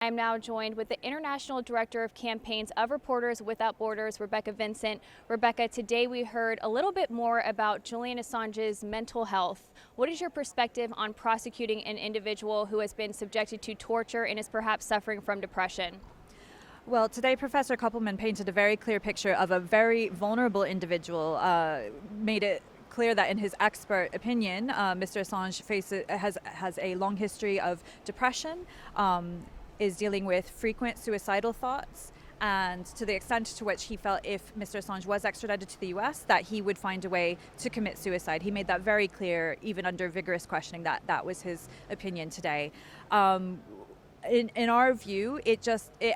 I'm now joined with the International Director of Campaigns of Reporters Without Borders, Rebecca Vincent. Rebecca, today we heard a little bit more about Julian Assange's mental health. What is your perspective on prosecuting an individual who has been subjected to torture and is perhaps suffering from depression? Well, today Professor Koppelman painted a very clear picture of a very vulnerable individual, made it clear that in his expert opinion, Mr. Assange has a long history of depression, is dealing with frequent suicidal thoughts, and to the extent to which he felt if Mr. Assange was extradited to the US, that he would find a way to commit suicide. He made that very clear, even under vigorous questioning, that that was his opinion today. In our view, it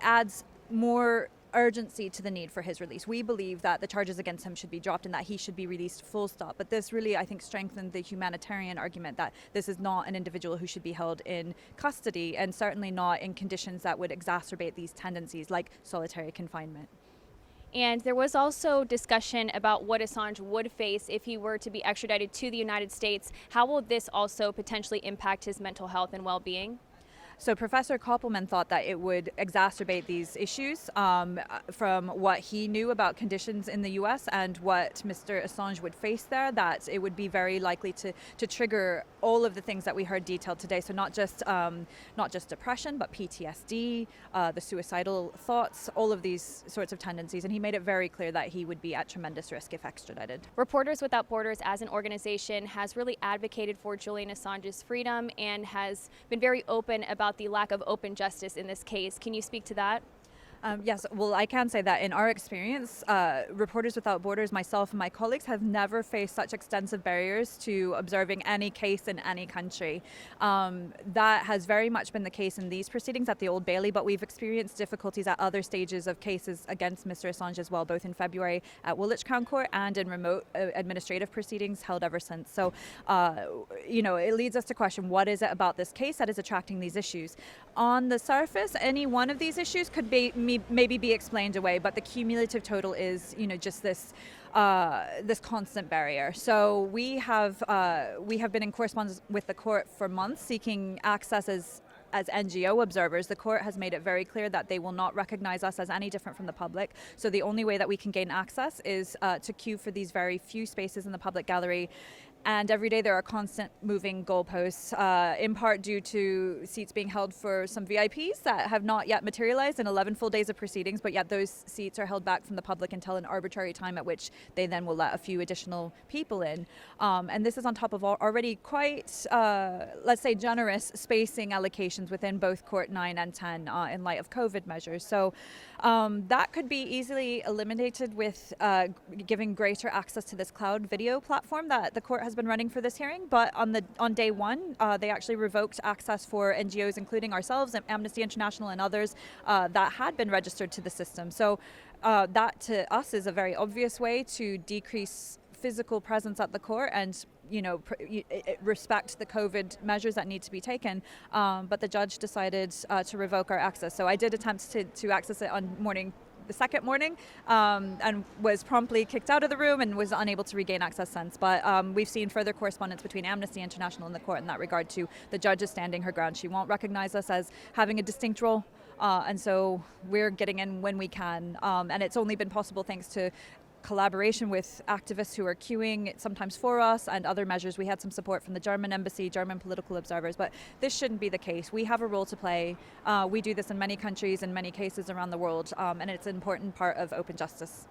adds more urgency to the need for his release. We believe that the charges against him should be dropped and that he should be released full stop. But this really, I think, strengthened the humanitarian argument that this is not an individual who should be held in custody, and certainly not in conditions that would exacerbate these tendencies like solitary confinement. And there was also discussion about what Assange would face if he were to be extradited to the United States. How will this also potentially impact his mental health and well-being? So Professor Koppelman thought that it would exacerbate these issues from what he knew about conditions in the US and what Mr. Assange would face there, that it would be very likely to trigger all of the things that we heard detailed today. So not just depression, but PTSD, the suicidal thoughts, all of these sorts of tendencies. And he made it very clear that he would be at tremendous risk if extradited. Reporters Without Borders as an organization has really advocated for Julian Assange's freedom and has been very open about the lack of open justice in this case. Can you speak to that? Yes, well, I can say that in our experience, Reporters Without Borders, myself and my colleagues have never faced such extensive barriers to observing any case in any country. That has very much been the case in these proceedings at the Old Bailey, but we've experienced difficulties at other stages of cases against Mr. Assange as well, both in February at Woolwich Crown Court and in remote administrative proceedings held ever since. So, it leads us to question, what is it about this case that is attracting these issues? On the surface, any one of these issues could maybe be explained away, but the cumulative total is, just this constant barrier. So we have been in correspondence with the court for months, seeking access as NGO observers. The court has made it very clear that they will not recognize us as any different from the public. So the only way that we can gain access is to queue for these very few spaces in the public gallery. And every day there are constant moving goalposts, in part due to seats being held for some VIPs that have not yet materialized in 11 full days of proceedings, but yet those seats are held back from the public until an arbitrary time at which they then will let a few additional people in. And this is on top of already quite, let's say, generous spacing allocations within both Court 9 and 10 in light of COVID measures. So that could be easily eliminated with giving greater access to this cloud video platform that the court has been running for this hearing. But on day one, they actually revoked access for NGOs, including ourselves, Amnesty International and others that had been registered to the system. So that to us is a very obvious way to decrease physical presence at the court and respect the COVID measures that need to be taken, but the judge decided to revoke our access. So I did attempt to access it on the second morning, and was promptly kicked out of the room and was unable to regain access since. But we've seen further correspondence between Amnesty International and the court in that regard to the judge is standing her ground. She won't recognize us as having a distinct role, and so we're getting in when we can. And it's only been possible thanks to collaboration with activists who are queuing sometimes for us and other measures. We had some support from the German embassy, German political observers, but this shouldn't be the case. We have a role to play. We do this in many countries, in many cases around the world, and it's an important part of open justice.